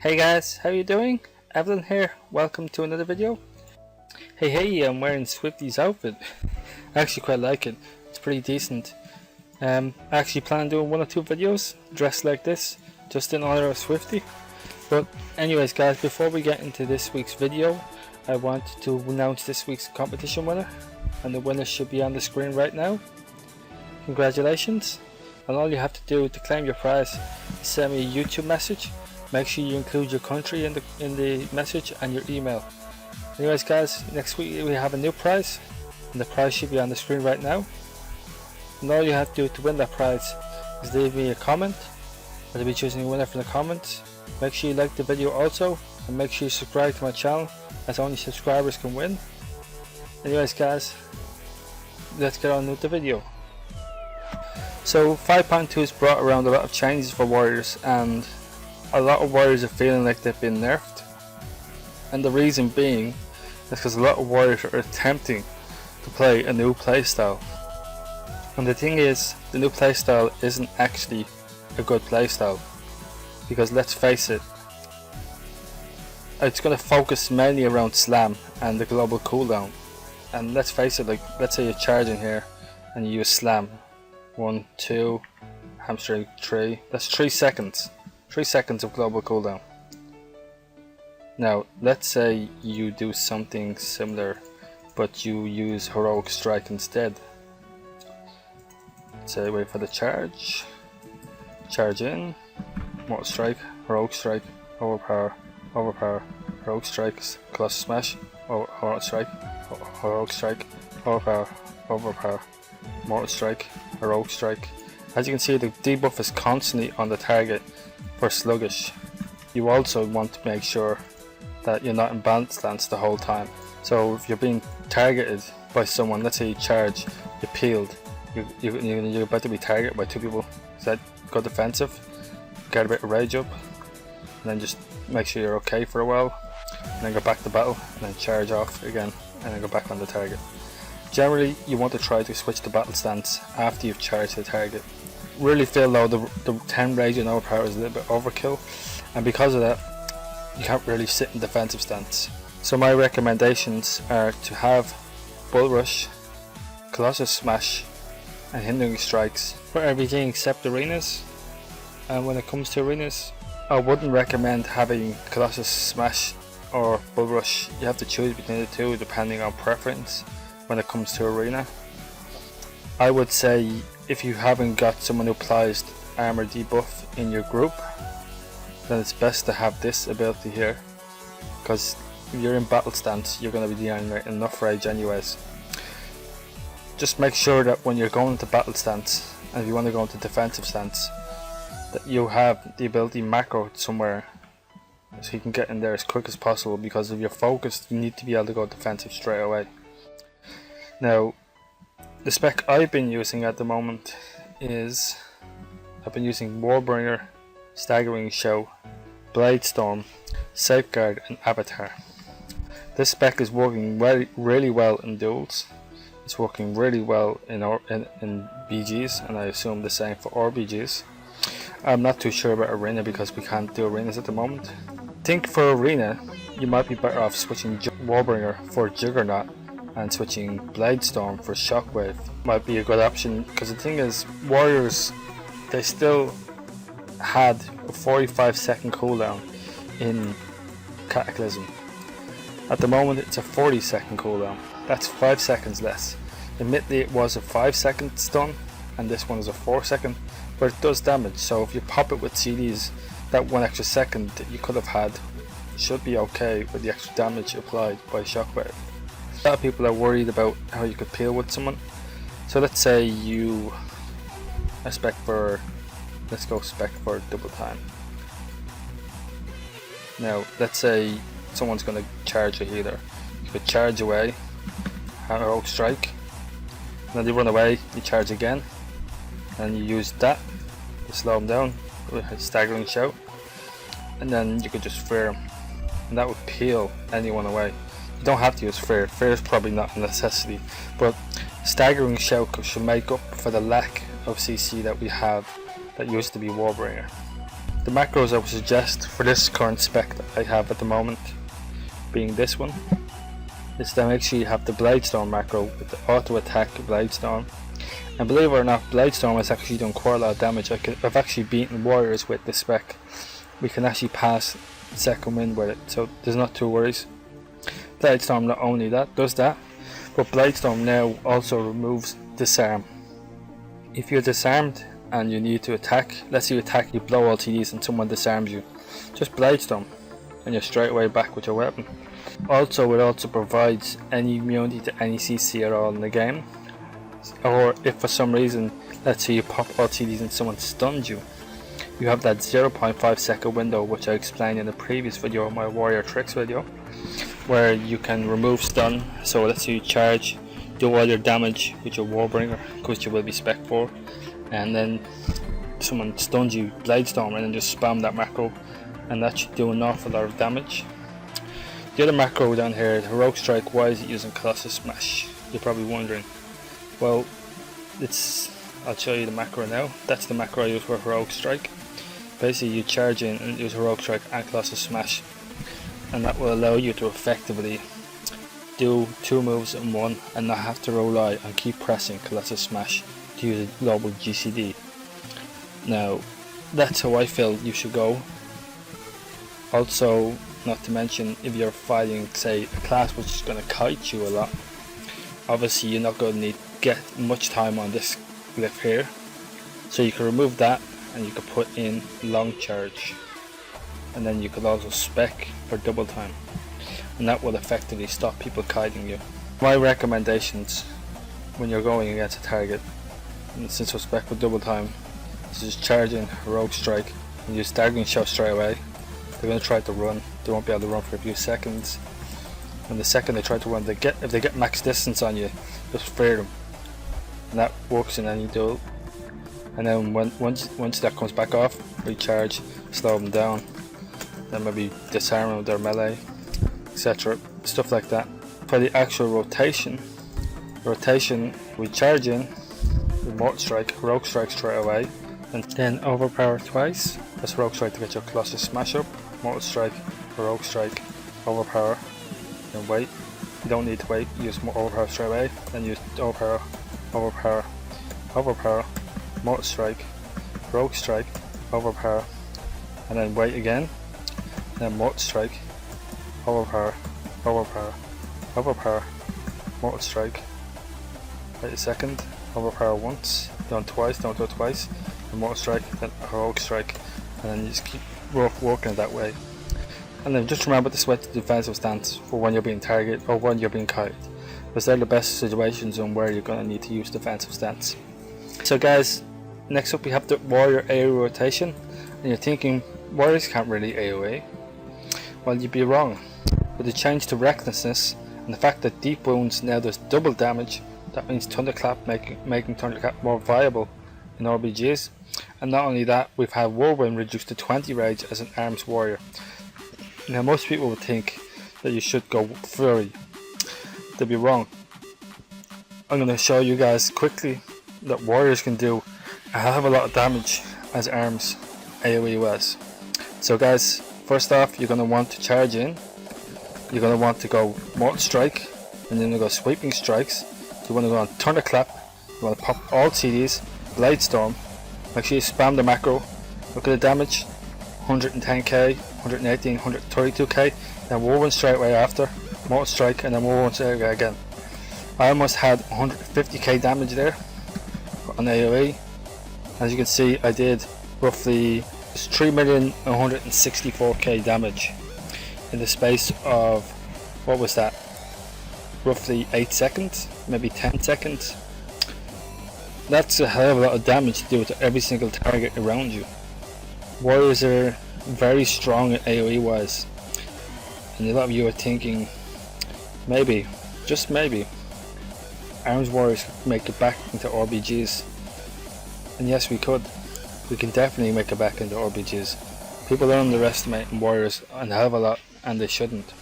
Hey guys, how you doing? Evylyn here, welcome to another video. Hey, I'm wearing Swifty's outfit. I actually quite like it, it's pretty decent. I actually plan on doing one or two videos dressed like this, just in honor of Swifty. But anyways guys, before we get into this week's video, I want to announce this week's competition winner. And the winner should be on the screen right now. Congratulations. And all you have to do to claim your prize is send me a YouTube message. Make sure you include your country in the message and your email. Anyways guys, next week we have a new prize, and the prize should be on the screen right now. And all you have to do to win that prize is leave me a comment. I'll be choosing a winner from the comments. Make sure you like the video also, and make sure you subscribe to my channel, as only subscribers can win. Anyways guys, let's get on with the video. So 5.2 has brought around a lot of changes for warriors, and a lot of warriors are feeling like they've been nerfed. And the reason being is because a lot of warriors are attempting to play a new playstyle. And the thing is, the new playstyle isn't actually a good playstyle, because let's face it, it's going to focus mainly around slam and the global cooldown. And let's face it, like let's say you're charging here and you use slam. 1, 2, hamstring 3, that's 3 seconds. 3 seconds of global cooldown. Now let's say you do something similar, but you use heroic strike instead. Say wait for the charge in, mortal strike, heroic strike, overpower, heroic strikes, Colossus Smash, heroic strike, overpower, mortal strike, heroic strike. As you can see, the debuff is constantly on the target for sluggish. You also want to make sure that you're not in balance stance the whole time. So if you're being targeted by someone, let's say you charge, you peeled, you're about to be targeted by two people, so that go defensive, get a bit of rage up, and then just make sure you're okay for a while, and then go back to battle, and then charge off again, and then go back on the target. Generally, you want to try to switch the battle stance after you've charged the target. Really feel though the 10 rage and overpower is a little bit overkill, and because of that, you can't really sit in defensive stance. So my recommendations are to have Bull Rush, Colossus Smash, and Hindering Strikes for everything except arenas. And when it comes to arenas, I wouldn't recommend having Colossus Smash or Bull Rush. You have to choose between the two depending on preference. When it comes to arena, I would say if you haven't got someone who applies armor debuff in your group, then it's best to have this ability here, because if you're in battle stance you're going to be dealing with enough rage anyways. Just make sure that when you're going into battle stance, and if you want to go into defensive stance, that you have the ability macro somewhere so you can get in there as quick as possible, because if you're focused you need to be able to go defensive straight away. Now, the spec I've been using at the moment is, I've been using Warbringer, Staggering Show, Bladestorm, Safeguard and Avatar. This spec is working really well in duels. It's working really well in BGs, and I assume the same for RBGs. I'm not too sure about arena because we can't do arenas at the moment. I think for arena, you might be better off switching Warbringer for Juggernaut, and switching Bladestorm for Shockwave might be a good option, because the thing is, warriors, they still had a 45-second cooldown in Cataclysm. At the moment it's a 40-second cooldown. That's 5 seconds less. Admittedly it was a 5-second stun, and this one is a 4-second, but it does damage. So if you pop it with CDs, that 1 extra second that you could have had should be okay with the extra damage applied by Shockwave. A lot of people are worried about how you could peel with someone. So let's say you let's go spec for double time. Now let's say someone's going to charge a healer. You could charge away, heroic strike, and then you run away, you charge again, and you use that to slow him down with a staggering shout, and then you could just fear him, and that would peel anyone away. You don't have to use fear. Fear is probably not a necessity, but staggering shout should make up for the lack of CC that we have that used to be Warbringer. The macros I would suggest for this current spec that I have at the moment, being this one, is to make sure you have the Bladestorm macro with the auto attack Bladestorm. And believe it or not, Bladestorm has actually done quite a lot of damage. I've actually beaten warriors with this spec. We can actually pass second wind with it, so there's not two worries. Bladestorm not only does that, but Bladestorm now also removes disarm. If you're disarmed and you need to attack, let's say you attack, you blow all TDs and someone disarms you, just Bladestorm and you're straight away back with your weapon. Also, it also provides any immunity to any CC at all in the game, or if for some reason, let's say you pop all TDs and someone stuns you, you have that 0.5 second window which I explained in the previous video, my warrior tricks video, where you can remove stun. So let's say you charge, do all your damage with your warbringer, because you will be spec 4, and then someone stuns you, Bladestorm, and then just spam that macro, and that should do an awful lot of damage. The other macro down here, the Heroic Strike, why is it using Colossus Smash? You're probably wondering. Well, I'll show you the macro now. That's the macro I use for Heroic Strike. Basically you charge in and use Heroic Strike and Colossus Smash, and that will allow you to effectively do 2 moves in one and not have to rely on keep pressing Colossus Smash to use a global GCD. Now that's how I feel you should go. Also, not to mention, if you're fighting say a class which is going to kite you a lot, obviously you're not going to get much time on this glyph here, so you can remove that and you can put in long charge, and then you could also spec for double time, and that will effectively stop people kiting you. My recommendations when you're going against a target, and since we're spec with double time, is just charge in Heroic Strike and use staggering shot straight away. They're going to try to run, they won't be able to run for a few seconds, and the second they try to run, if they get max distance on you, just fear them, and that works in any duel. And then once that comes back off, recharge, slow them down, then maybe disarm them with their melee, etc. Stuff like that. For the actual rotation, we charge in, Remote Strike, Heroic Strike straight away, and then overpower twice. That's Heroic Strike to get your Colossus Smash up, Mortal Strike, Heroic Strike, overpower, then wait. You don't need to wait, use more overpower straight away, then use overpower, overpower, overpower, Mortal Strike, Heroic Strike, overpower, and then wait again, then Mortal Strike, overpower, overpower, overpower, Mortal Strike, wait a second, overpower once, done twice, don't do it twice, then Mortal Strike, then Heroic Strike, and then you just keep working it that way. And then just remember to switch to defensive stance for when you're being targeted or when you're being kited, because they're the best situations on where you're going to need to use defensive stance. So guys, next up we have the warrior AoE rotation, and you're thinking warriors can't really AoE. Well, you'd be wrong. With the change to recklessness and the fact that deep wounds now does double damage, that means Thunderclap making Thunderclap more viable in RBGs. And not only that, we've had Whirlwind reduced to 20 rage as an arms warrior. Now most people would think that you should go Fury. They'd be wrong. I'm going to show you guys quickly that warriors can do a hell of a lot of damage as arms AoE was. So guys, first off, you're going to want to charge in. You're going to want to go Mortal Strike, and then you go Sweeping Strikes. You want to go on Thunderclap. You want to pop all TDs, Bladestorm. Make sure you spam the macro. Look at the damage, 110k, 118, 132k, then Whirlwind straight away after, Mortal Strike, and then Whirlwind straight away again. I almost had 150k damage there on AoE. As you can see, I did roughly 3,164k damage in the space of, what was that, roughly 8 seconds, maybe 10 seconds. That's a hell of a lot of damage to do to every single target around you. Warriors are very strong at AoE wise, and a lot of you are thinking, maybe, just maybe, arms warriors could make it back into RBGs. And yes, we could. We can definitely make it back into RBGs. People are underestimating warriors a hell of a lot, and they shouldn't.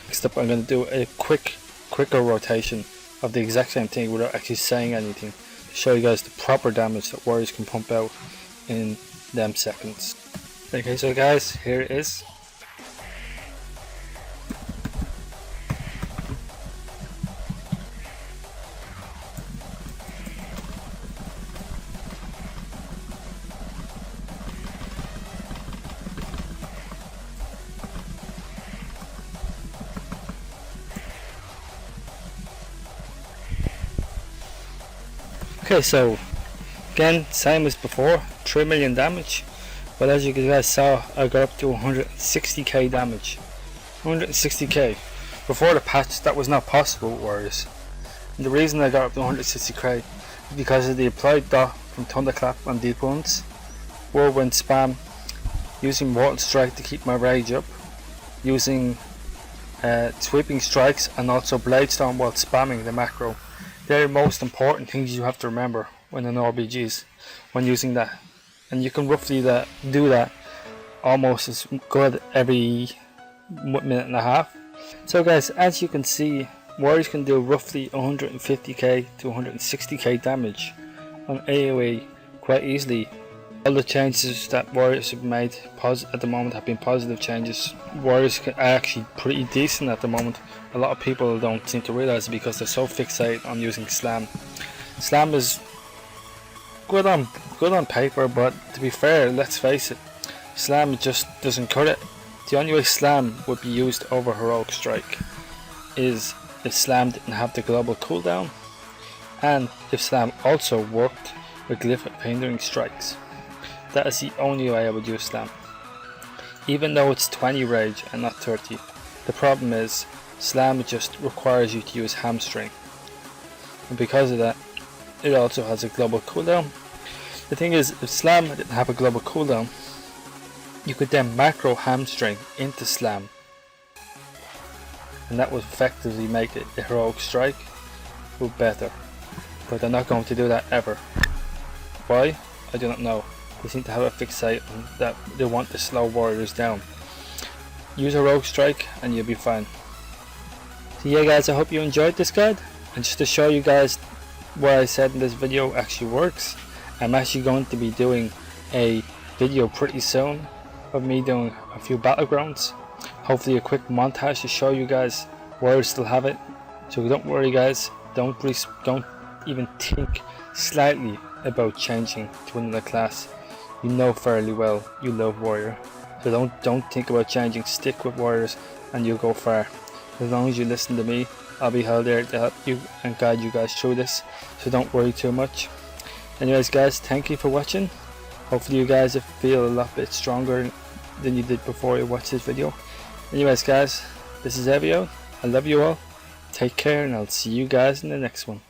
Next up, I'm going to do a quicker rotation of the exact same thing without actually saying anything, to show you guys the proper damage that warriors can pump out in them seconds. Okay, so guys, here it is. Okay, so again, same as before, 3 million damage. But as you guys saw, I got up to 160k damage. 160k. Before the patch, that was not possible with Warriors. And the reason I got up to 160k is because of the applied dot from Thunderclap on deep wounds, Whirlwind spam, using Mortal Strike to keep my rage up, using sweeping strikes, and also Bladestorm while spamming the macro. They're the most important things you have to remember when in RBGs when using that. And you can roughly do that almost as good every minute and a half. So guys, as you can see, Warriors can do roughly 150k to 160k damage on AoE quite easily. All the changes that Warriors have made at the moment have been positive changes. Warriors are actually pretty decent at the moment. A lot of people don't seem to realise it because they're so fixated on using Slam. Slam is good on paper, but to be fair, let's face it, Slam just doesn't cut it. The only way Slam would be used over Heroic Strike is if Slam didn't have the global cooldown, and if Slam also worked with glyph hindering strikes. That is the only way I would use Slam. Even though it's 20 rage and not 30, the problem is Slam just requires you to use Hamstring, and because of that, it also has a global cooldown. The thing is, if Slam didn't have a global cooldown, you could then macro Hamstring into Slam, and that would effectively make it a Heroic Strike but better. But they're not going to do that ever. Why? I do not know. They seem to have a fixate on that they want to slow Warriors down. Use a Rogue Strike and you'll be fine. So yeah guys, I hope you enjoyed this guide, and just to show you guys what I said in this video actually works, I'm actually going to be doing a video pretty soon of me doing a few battlegrounds. Hopefully a quick montage to show you guys Warriors still have it. So don't worry guys, don't even think slightly about changing to another class. You know fairly well you love Warrior, so don't think about changing. Stick with Warriors and you'll go far. As long as you listen to me, I'll be held there to help you and guide you guys through this, so don't worry too much. Anyways guys, thank you for watching. Hopefully you guys feel a lot bit stronger than you did before you watched this video. Anyways guys, this is Evylyn. I love you all. Take care, and I'll see you guys in the next one.